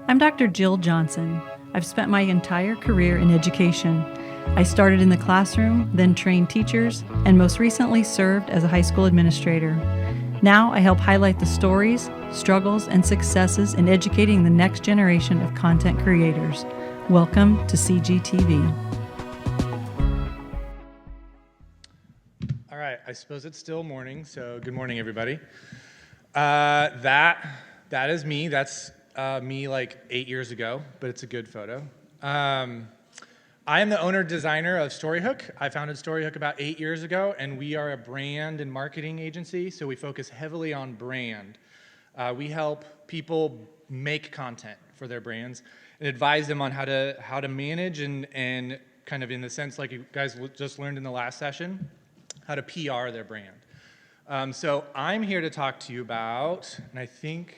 I'm Dr. Jill Johnson. I've spent my entire career in education. I started in the classroom, then trained teachers, and most recently served as a high school administrator. Now I help highlight the stories, struggles, and successes in educating the next generation of content creators. Welcome to CGTV. All right, I suppose it's still morning, so good morning, everybody. That is me. That's me like 8 years ago, but it's a good photo. I am the owner-designer of Storyhook. I founded Storyhook about 8 years ago, and we are a brand and marketing agency, so we focus heavily on brand. We help people make content for their brands and advise them on how to manage and kind of in the sense like you guys just learned in the last session, how to PR their brand. So I'm here to talk to you about, and I think,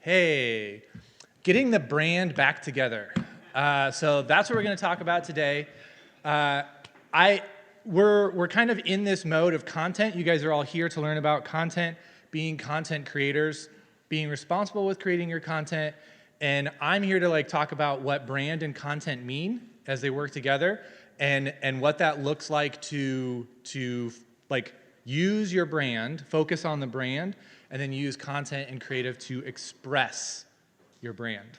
hey, getting the brand back together. So that's what we're going to talk about today. We're kind of in this mode of content. You guys are all here to learn about content, being content creators, being responsible with creating your content, and I'm here to talk about what brand and content mean as they work together, and what that looks like to use your brand, focus on the brand, and then use content and creative to express your brand.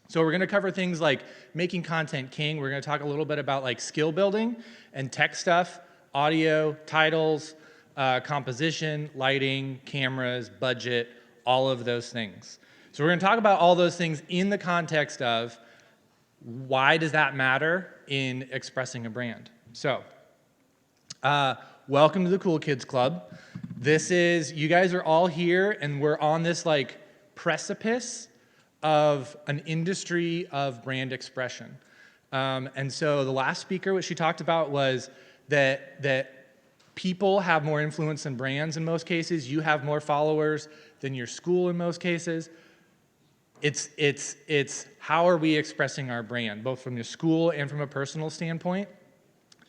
So we're going to cover things like making content king. We're going to talk a little bit about skill building and tech stuff, audio, titles, composition, lighting, cameras, budget, all of those things. So we're going to talk about all those things in the context of why does that matter in expressing a brand. So welcome to the Cool Kids Club. You guys are all here, and we're on this precipice of an industry of brand expression. And so the last speaker, what she talked about was that people have more influence than brands in most cases. You have more followers than your school in most cases. It's how are we expressing our brand, both from the school and from a personal standpoint.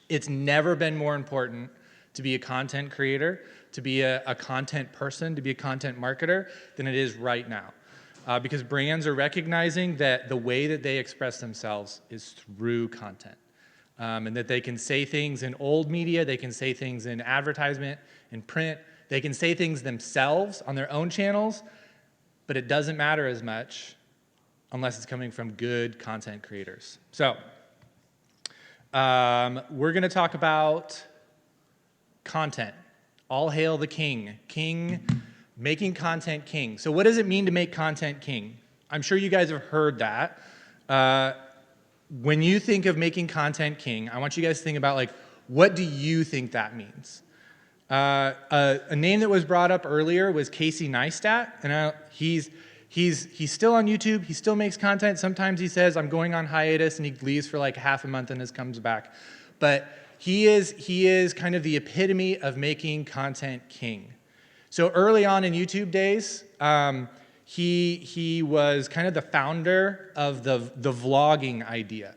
It's never been more important to be a content creator, to be a content person, to be a content marketer than it is right now. Because brands are recognizing that the way that they express themselves is through content. And that they can say things in old media, they can say things in advertisement, in print, they can say things themselves on their own channels, but it doesn't matter as much unless it's coming from good content creators. So, we're gonna talk about content. All hail the king. Making content king. So what does it mean to make content king? I'm sure you guys have heard that. When you think of making content king, I want you guys to think about what do you think that means? A name that was brought up earlier was Casey Neistat, and he's still on YouTube. He still makes content. Sometimes he says, I'm going on hiatus, and he leaves for half a month and then comes back. But he is kind of the epitome of making content king. So early on in YouTube days, he was kind of the founder of the vlogging idea.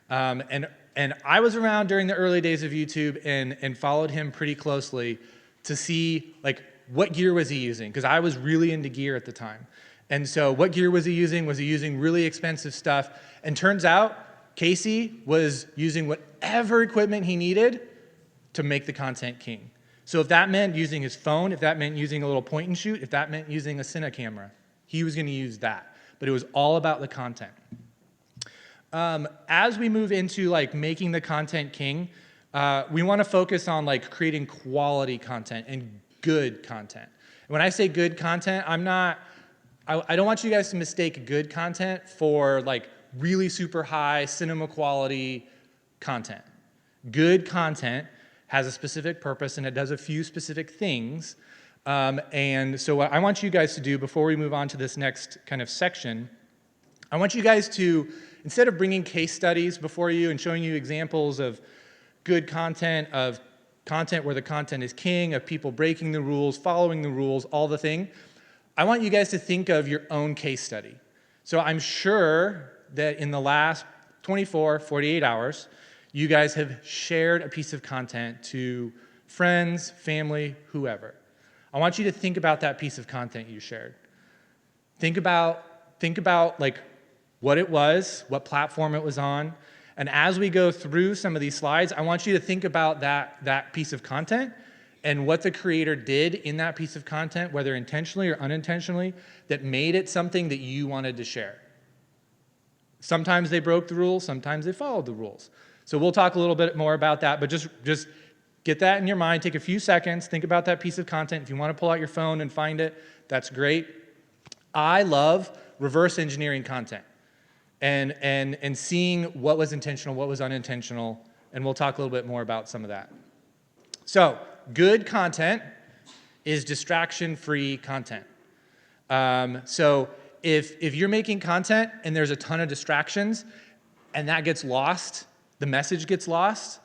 And I was around during the early days of YouTube and followed him pretty closely to see what gear was he using, because I was really into gear at the time. And so what gear was he using? Was he using really expensive stuff? And turns out Casey was using whatever equipment he needed to make the content king. So if that meant using his phone, if that meant using a little point and shoot, if that meant using a Cine camera, he was going to use that. But it was all about the content. As we move into making the content king, we want to focus on creating quality content and good content. And when I say good content, I don't want you guys to mistake good content for really super high cinema quality content. Good content has a specific purpose and it does a few specific things. And so what I want you guys to do before we move on to this next kind of section, I want you guys to, instead of bringing case studies before you and showing you examples of good content, of content where the content is king, of people breaking the rules, following the rules, all the thing, I want you guys to think of your own case study. So I'm sure that in the last 24, 48 hours, you guys have shared a piece of content to friends, family, whoever. I want you to think about that piece of content you shared. Think about think about like what it was, what platform it was on. And as we go through some of these slides, I want you to think about that piece of content and what the creator did in that piece of content, whether intentionally or unintentionally, that made it something that you wanted to share. Sometimes they broke the rules, sometimes they followed the rules. So we'll talk a little bit more about that, but just get that in your mind. Take a few seconds, think about that piece of content. If you want to pull out your phone and find it, that's great. I love reverse engineering content and seeing what was intentional, what was unintentional, and we'll talk a little bit more about some of that. So good content is distraction-free content. So if you're making content and there's a ton of distractions and that gets lost, the message gets lost,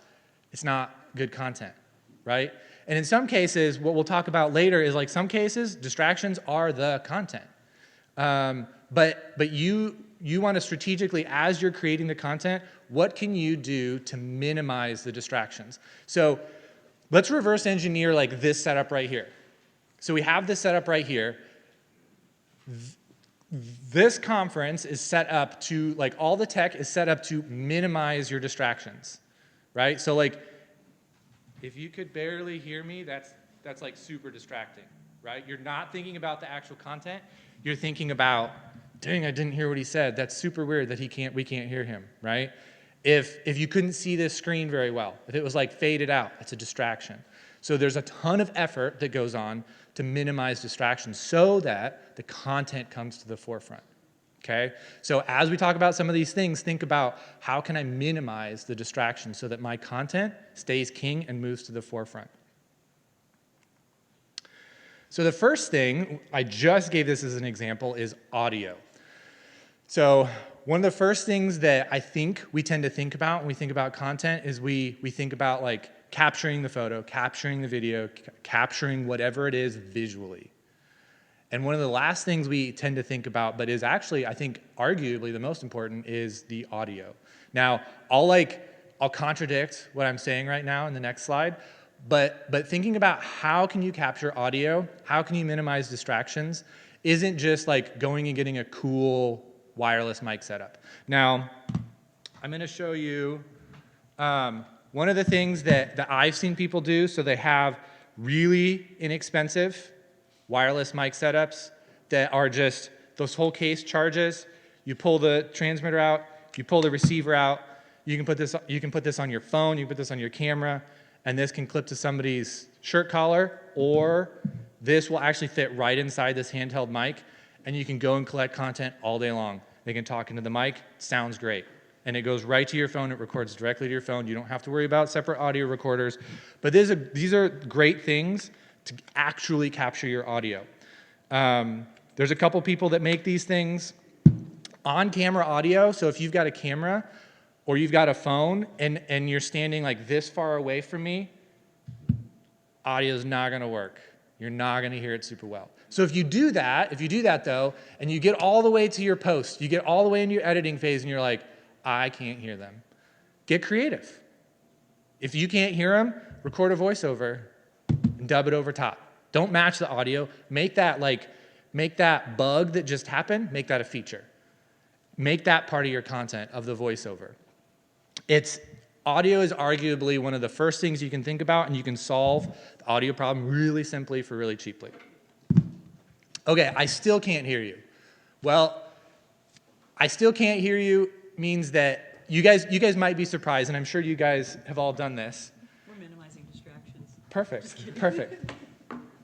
it's not good content, right? And in some cases, what we'll talk about later is like some cases, distractions are the content. But you want to strategically, as you're creating the content, what can you do to minimize the distractions? So let's reverse engineer like this setup right here. So we have this setup right here. This conference is set up to, like all the tech is set up to minimize your distractions, right? So like, if you could barely hear me, that's like super distracting, right? You're not thinking about the actual content. You're thinking about, dang, I didn't hear what he said. That's super weird that we can't hear him, right? If you couldn't see this screen very well, if it was like faded out, it's a distraction. So there's a ton of effort that goes on to minimize distractions so that the content comes to the forefront, okay? So as we talk about some of these things, think about how can I minimize the distractions so that my content stays king and moves to the forefront. So the first thing, I just gave this as an example, is audio. So one of the first things that I think we tend to think about when we think about content is we think about like capturing the photo, capturing the video, capturing whatever it is visually. And one of the last things we tend to think about, but is actually, I think, arguably the most important, is the audio. Now, I'll contradict what I'm saying right now in the next slide, but thinking about how can you capture audio, how can you minimize distractions, isn't just like going and getting a cool wireless mic setup. Now, I'm going to show you one of the things that I've seen people do. So they have really inexpensive wireless mic setups that are just those whole case charges. You pull the transmitter out, you pull the receiver out. You can put this on your phone, you can put this on your camera, and this can clip to somebody's shirt collar, or this will actually fit right inside this handheld mic, and you can go and collect content all day long. They can talk into the mic, sounds great. And it goes right to your phone, it records directly to your phone. You don't have to worry about separate audio recorders. But these are great things to actually capture your audio. There's a couple people that make these things. On-camera audio, so if you've got a camera or you've got a phone and you're standing like this far away from me, audio's not gonna work. You're not gonna hear it super well. So if you do that though, and you get all the way to your post, you get all the way into your editing phase and you're like, I can't hear them. Get creative. If you can't hear them, record a voiceover and dub it over top. Don't match the audio. Make that bug that just happened, make that a feature. Make that part of your content of the voiceover. Audio is arguably one of the first things you can think about, and you can solve the audio problem really simply for really cheaply. Okay, I still can't hear you. Well, I still can't hear you means that you guys might be surprised, and I'm sure you guys have all done this. We're minimizing distractions. Perfect.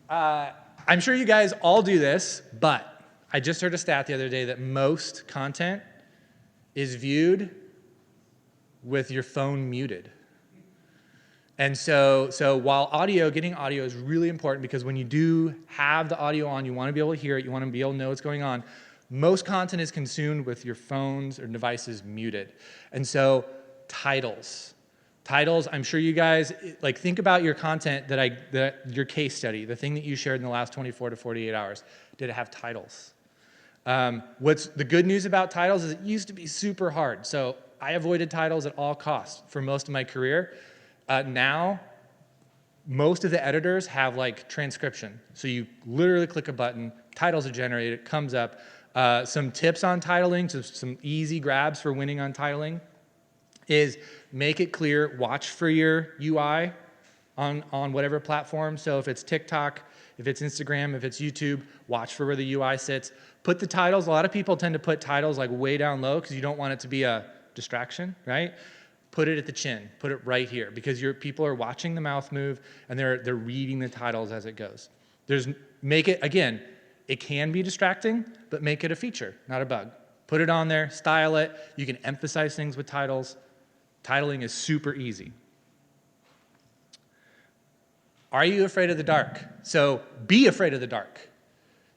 I'm sure you guys all do this, but I just heard a stat the other day that most content is viewed with your phone muted. And so while getting audio is really important, because when you do have the audio on, you want to be able to hear it, you want to be able to know what's going on. Most content is consumed with your phones or devices muted. And so titles, I'm sure you guys, like, think about your content your case study, the thing that you shared in the last 24 to 48 hours. Did it have titles? What's the good news about titles is it used to be super hard. So I avoided titles at all costs for most of my career. Now, most of the editors have like transcription. So you literally click a button, titles are generated, it comes up. Some tips on titling, some easy grabs for winning on titling is make it clear, watch for your UI on whatever platform. So if it's TikTok, if it's Instagram, if it's YouTube, watch for where the UI sits. Put the titles, a lot of people tend to put titles like way down low because you don't want it to be a distraction, right? Put it at the chin, put it right here because people are watching the mouth move and they're reading the titles as it goes. Make it, again, it can be distracting, but make it a feature, not a bug. Put it on there, style it. You can emphasize things with titles. Titling is super easy. Are you afraid of the dark? So be afraid of the dark.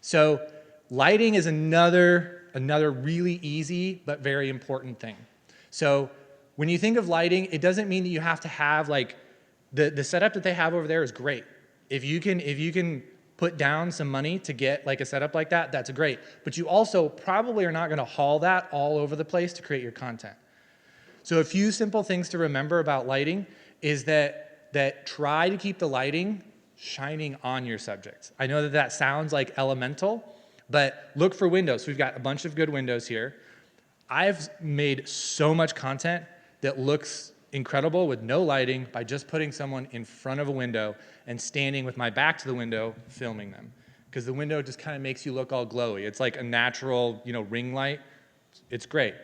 So lighting is another really easy but very important thing. So when you think of lighting, it doesn't mean that you have to have like the setup that they have over there is great. If you can put down some money to get like a setup like that, that's great. But you also probably are not going to haul that all over the place to create your content. So a few simple things to remember about lighting is that try to keep the lighting shining on your subject. I know that sounds like elemental, but look for windows. We've got a bunch of good windows here. I've made so much content that looks incredible with no lighting by just putting someone in front of a window and standing with my back to the window filming them. Because the window just kind of makes you look all glowy. It's like a natural, ring light. It's great.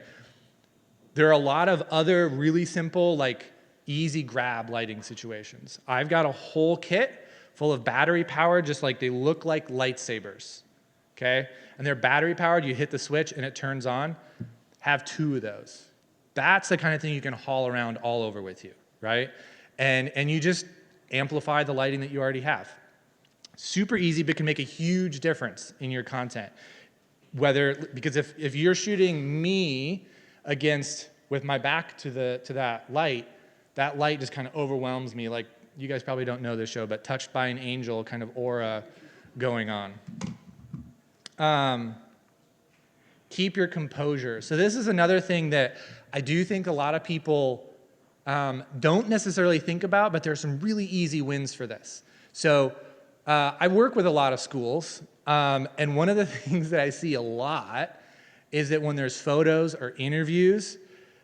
There are a lot of other really simple, like easy grab lighting situations. I've got a whole kit full of battery powered, just like they look like lightsabers, okay? And they're battery powered, you hit the switch and it turns on. Have 2 of those. That's the kind of thing you can haul around all over with you, right? And you just amplify the lighting that you already have. Super easy, but can make a huge difference in your content. Because if you're shooting me with my back to that light just kind of overwhelms me. Like, you guys probably don't know this show, but Touched by an Angel kind of aura going on. Keep your composure. So this is another thing that I do think a lot of people don't necessarily think about, but there's some really easy wins for this. So I work with a lot of schools, and one of the things that I see a lot is that when there's photos or interviews,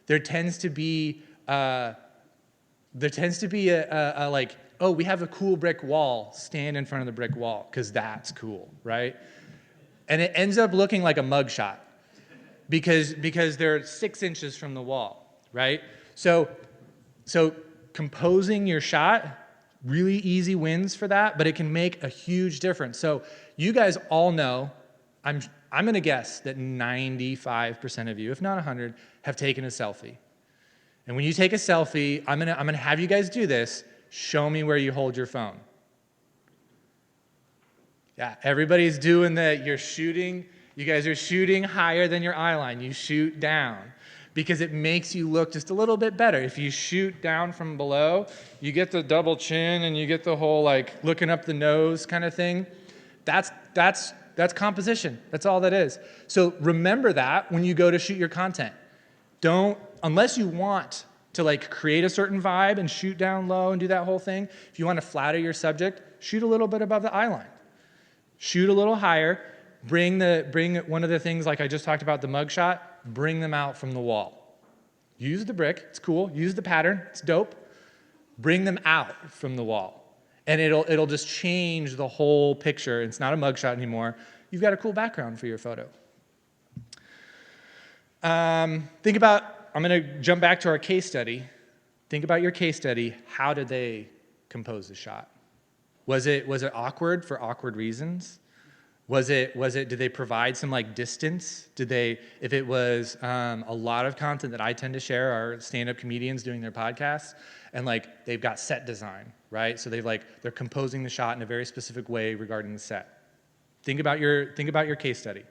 there tends to be a like, oh, we have a cool brick wall, stand in front of the brick wall, because that's cool, right? And it ends up looking like a mugshot because they're 6 inches from the wall, right? So composing your shot, really easy wins for that, but it can make a huge difference. So you guys all know, I'm going to guess that 95% of you, if not 100, have taken a selfie. And when you take a selfie, I'm going to have you guys do this. Show me where you hold your phone. Yeah, everybody's doing that. You guys are shooting higher than your eye line. You shoot down because it makes you look just a little bit better. If you shoot down from below, you get the double chin and you get the whole like looking up the nose kind of thing. That's composition. That's all that is. So remember that when you go to shoot your content. Unless you want to like create a certain vibe and shoot down low and do that whole thing, if you want to flatter your subject, shoot a little bit above the eye line. Shoot a little higher. Bring one of the things like I just talked about, the mugshot, bring them out from the wall. Use the brick, it's cool. Use the pattern, it's dope. Bring them out from the wall. And it'll just change the whole picture. It's not a mugshot anymore. You've got a cool background for your photo. I'm going to jump back to our case study. Think about your case study. How did they compose the shot? Was it awkward for awkward reasons? Did they provide some like distance? If it was a lot of content that I tend to share are stand-up comedians doing their podcasts, and like they've got set design, right? So they're composing the shot in a very specific way regarding the set. Think about your case study.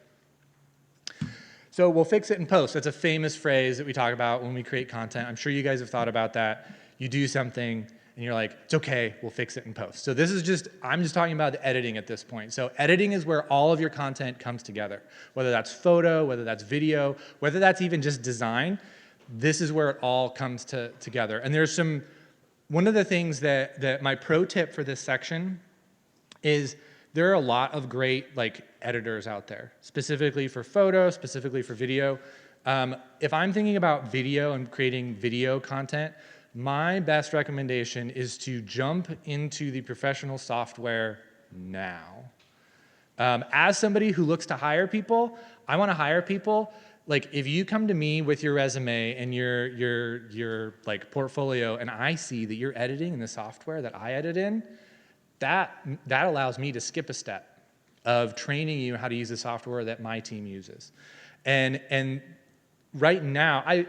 So we'll fix it in post. That's a famous phrase that we talk about when we create content. I'm sure you guys have thought about that. You do something and you're like, it's okay, we'll fix it in post. So I'm just talking about the editing at this point. So editing is where all of your content comes together. Whether that's photo, whether that's video, whether that's even just design, this is where it all comes together. And one of the things that my pro tip for this section is There are a lot of great like editors out there, specifically for photo, specifically for video. If I'm thinking about video and creating video content, my best recommendation is to jump into the professional software now. As somebody who looks to hire people, I want to hire people. Like if you come to me with your resume and your like portfolio, and I see that you're editing in the software that I edit in, that allows me to skip a step of training you how to use the software that my team uses. And right now,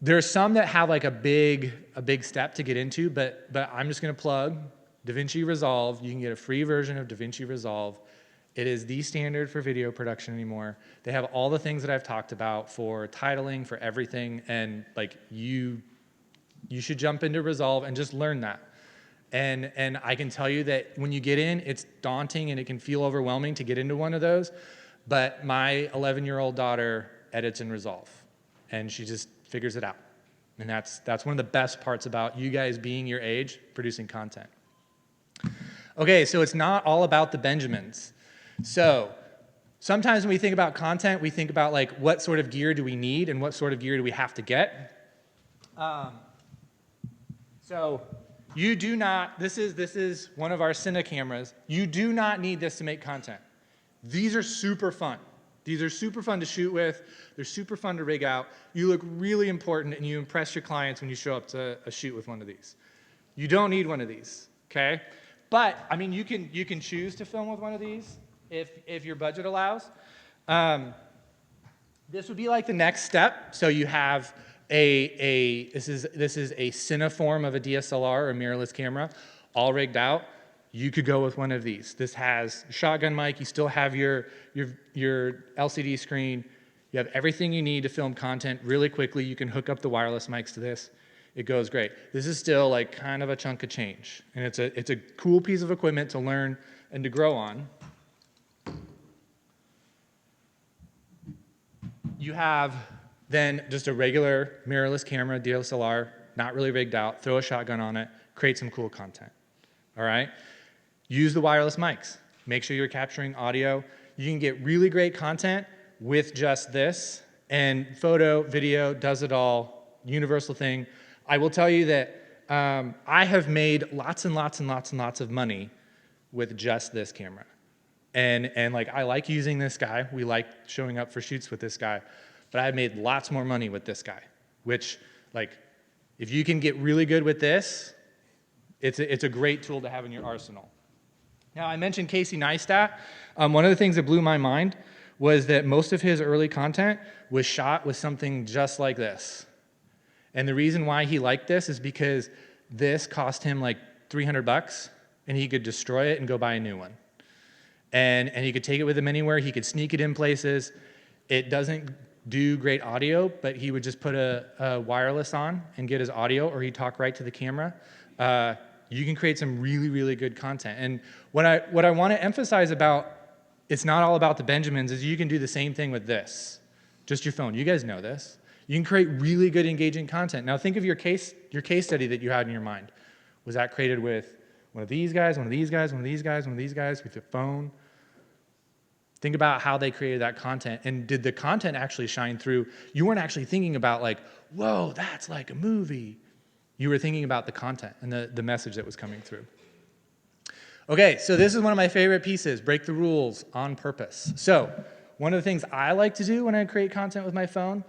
there's some that have like a big step to get into, but I'm just gonna plug DaVinci Resolve. You can get a free version of DaVinci Resolve. It is the standard for video production anymore. They have all the things that I've talked about for titling, for everything, and like you should jump into Resolve and just learn that. And I can tell you that when you get in, it's daunting and it can feel overwhelming to get into one of those, but my 11-year-old daughter edits in Resolve, and she just figures it out. And that's one of the best parts about you guys being your age, producing content. Okay, so it's not all about the Benjamins. So sometimes when we think about content, we think about like what sort of gear do we need and what sort of gear do we have to get. So you do not, this is one of our Cine cameras. You do not need this to make content. These are super fun. These are super fun to shoot with. They're super fun to rig out. You look really important and you impress your clients when you show up to a shoot with one of these. You don't need one of these, okay? But, I mean, you can choose to film with one of these if your budget allows. This would be like the next step. So you have this is a Cineform of a DSLR or a mirrorless camera, all rigged out. You could go with one of these. This has a shotgun mic. You still have your LCD screen. You have everything you need to film content really quickly. You can hook up the wireless mics to this. It goes great. This is still like kind of a chunk of change, and it's a cool piece of equipment to learn and to grow on. You have then just a regular mirrorless camera, DSLR, not really rigged out. Throw a shotgun on it, create some cool content. All right? Use the wireless mics. Make sure you're capturing audio. You can get really great content with just this, and photo, video, does it all, universal thing. I will tell you that I have made lots and lots and lots and lots of money with just this camera. And like, I like using this guy. We like showing up for shoots with this guy. But I've made lots more money with this guy, which, like, if you can get really good with this, it's a great tool to have in your arsenal. Now, I mentioned Casey Neistat. One of the things that blew my mind was that most of his early content was shot with something just like this. And the reason why he liked this is because this cost him like $300, and he could destroy it and go buy a new one. And he could take it with him anywhere. He could sneak it in places. It doesn't do great audio, but he would just put a wireless on and get his audio, or he'd talk right to the camera. You can create some really, really good content. And what I want to emphasize about, it's not all about the Benjamins, is you can do the same thing with this, just your phone. You guys know this. You can create really good, engaging content. Now think of your case study that you had in your mind. Was that created with one of these guys, one of these guys, one of these guys, one of these guys, with your phone? Think about how they created that content, and did the content actually shine through? You weren't actually thinking about like, whoa, that's like a movie. You were thinking about the content and the message that was coming through. Okay, so this is one of my favorite pieces, break the rules on purpose. So one of the things I like to do when I create content with my phone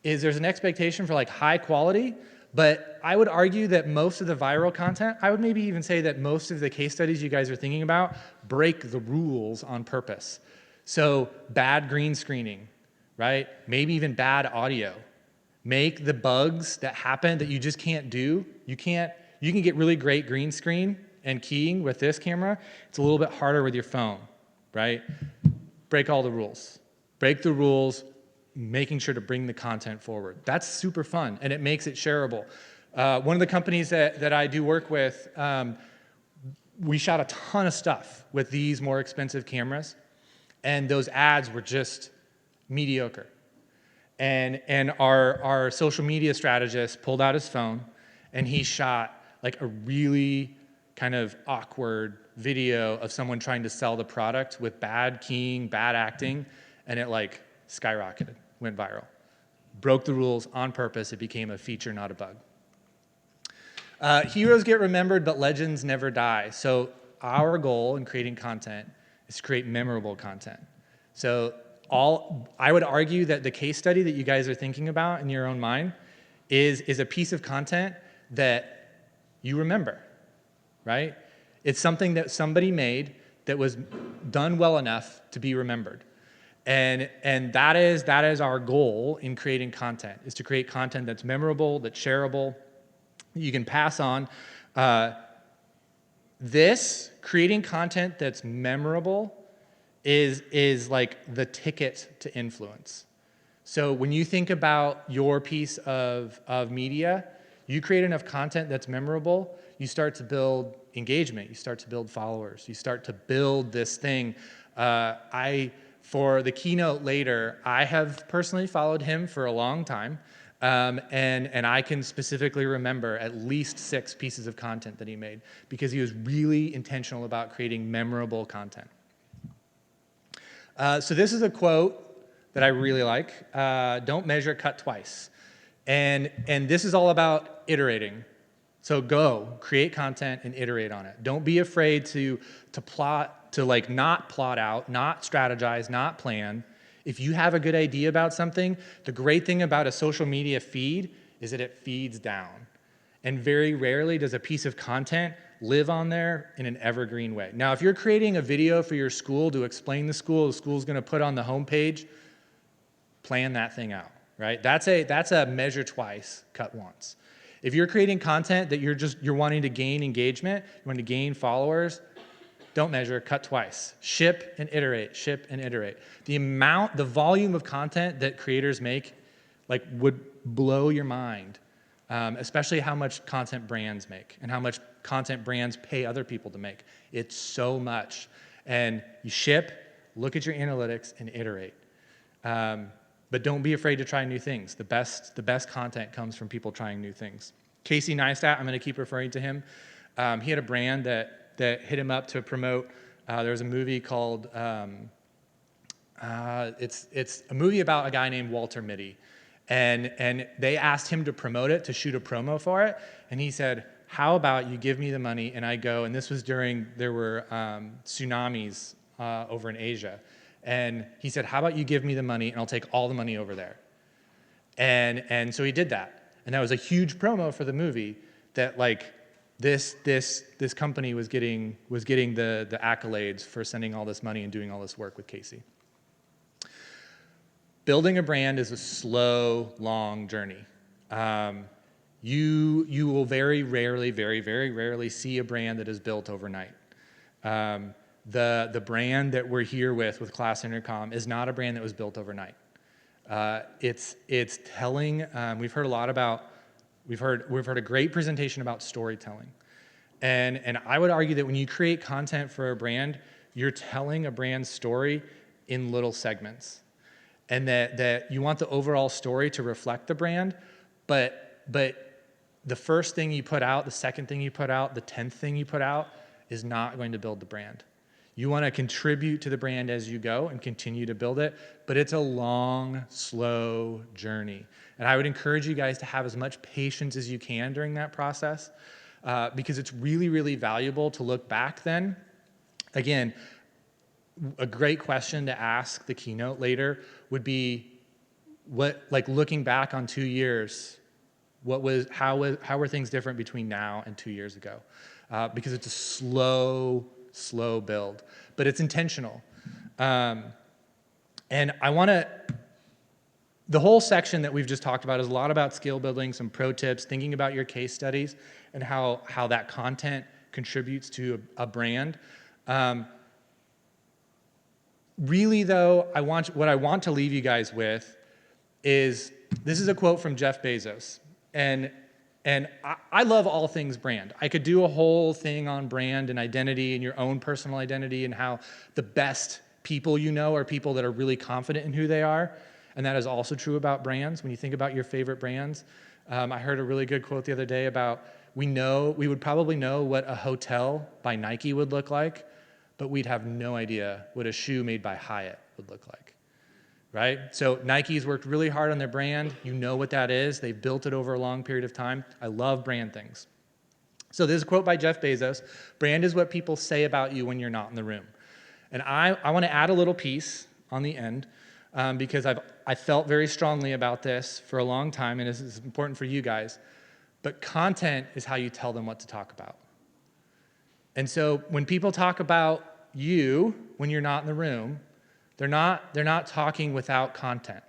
is there's an expectation for like high quality, but I would argue that most of the viral content, I would maybe even say that most of the case studies you guys are thinking about break the rules on purpose. So bad green screening, right? Maybe even bad audio. Make the bugs that happen that you just can't do. You can get really great green screen and keying with this camera. It's a little bit harder with your phone, right? Break all the rules. Break the rules, making sure to bring the content forward. That's super fun, and it makes it shareable. One of the companies that I do work with, we shot a ton of stuff with these more expensive cameras, and those ads were just mediocre. And our social media strategist pulled out his phone, and he shot like a really kind of awkward video of someone trying to sell the product with bad keying, bad acting, and it like skyrocketed, went viral. Broke the rules on purpose. It became a feature, not a bug. Heroes get remembered, but legends never die. So our goal in creating content is to create memorable content. So I would argue that the case study that you guys are thinking about in your own mind is a piece of content that you remember, right? It's something that somebody made that was done well enough to be remembered. And that is our goal in creating content, is to create content that's memorable, that's shareable, you can pass on. Creating content that's memorable is like the ticket to influence. So when you think about your piece of media, you create enough content that's memorable, you start to build engagement, you start to build followers, you start to build this thing. For the keynote later, I have personally followed him for a long time, and I can specifically remember at least 6 pieces of content that he made because he was really intentional about creating memorable content. So this is a quote that I really like. Don't measure, cut twice. And this is all about iterating. So go, create content and iterate on it. Don't be afraid to plot, to like not plot out, not strategize, not plan. If you have a good idea about something, the great thing about a social media feed is that it feeds down. And very rarely does a piece of content live on there in an evergreen way. Now, if you're creating a video for your school to explain the school's gonna put on the homepage, plan that thing out, right? That's a measure twice, cut once. If you're creating content that you're wanting to gain engagement, you want to gain followers, don't measure, cut twice. Ship and iterate, ship and iterate. The volume of content that creators make would blow your mind, especially how much content brands make and how much content brands pay other people to make. It's so much. And you ship, look at your analytics and iterate. But don't be afraid to try new things. The best content comes from people trying new things. Casey Neistat, I'm going to keep referring to him. He had a brand that hit him up to promote. There was a movie called, it's a movie about a guy named Walter Mitty. And they asked him to promote it, to shoot a promo for it. And he said, how about you give me the money and I go, and this was there were tsunamis over in Asia. And he said, how about you give me the money and I'll take all the money over there. And so he did that. And that was a huge promo for the movie that this company was getting the accolades for sending all this money and doing all this work with Casey. Building a brand is a slow, long journey. You will very rarely see a brand that is built overnight. The brand that we're here with Class Intercom is not a brand that was built overnight. It's telling. We've heard a great presentation about storytelling, and I would argue that when you create content for a brand, you're telling a brand story in little segments, and that you want the overall story to reflect the brand, but the first thing you put out, the second thing you put out, the 10th thing you put out is not going to build the brand. You want to contribute to the brand as you go and continue to build it, but it's a long, slow journey. And I would encourage you guys to have as much patience as you can during that process, because it's really valuable to look back then. Again, a great question to ask the keynote later would be, looking back on 2 years, how were things different between now and 2 years ago? Because it's a slow build, but it's intentional. And the whole section that we've just talked about is a lot about skill building, some pro tips, thinking about your case studies and how that content contributes to a brand. Really though, what I want to leave you guys with is, this is a quote from Jeff Bezos. And I love all things brand. I could do a whole thing on brand and identity and your own personal identity and how the best people you know are people that are really confident in who they are. And that is also true about brands. When you think about your favorite brands, I heard a really good quote the other day about we would probably know what a hotel by Nike would look like, but we'd have no idea what a shoe made by Hyatt would look like, right? So Nike's worked really hard on their brand. You know what that is. They've built it over a long period of time. I love brand things. So this is a quote by Jeff Bezos. Brand is what people say about you when you're not in the room. And I want to add a little piece on the end because I felt very strongly about this for a long time, and this is important for you guys. But content is how you tell them what to talk about. And so when people talk about you when you're not in the room, they're not talking without content.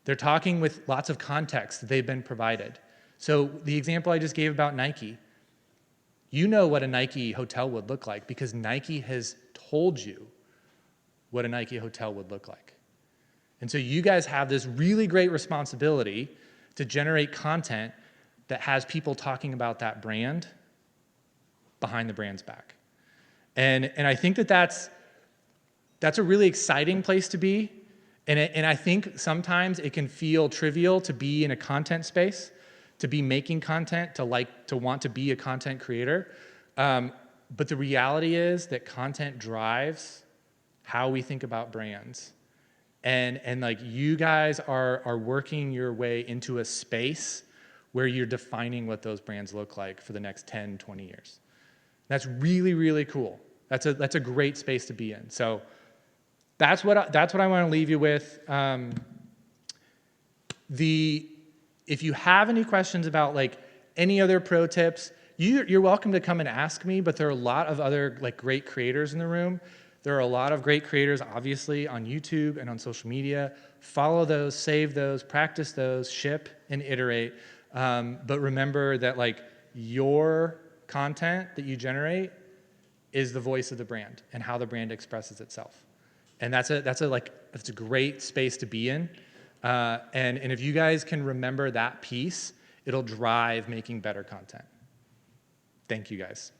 They're talking with lots of context that they've been provided. So the example I just gave about Nike, you know what a Nike hotel would look like because Nike has told you what a Nike hotel would look like. And so you guys have this really great responsibility to generate content that has people talking about that brand behind the brand's back. And I think that's a really exciting place to be. And I think sometimes it can feel trivial to be in a content space, to be making content, to want to be a content creator. But the reality is that content drives how we think about brands. And like you guys are working your way into a space where you're defining what those brands look like for the next 10, 20 years. That's really, really cool. That's a great space to be in. So that's what I want to leave you with. If you have any questions about like any other pro tips, you're welcome to come and ask me, but there are a lot of other like great creators in the room. There are a lot of great creators, obviously, on YouTube and on social media. Follow those, save those, practice those, ship and iterate. But remember that like your content that you generate is the voice of the brand and how the brand expresses itself. And that's a great space to be in. And if you guys can remember that piece, it'll drive making better content. Thank you guys.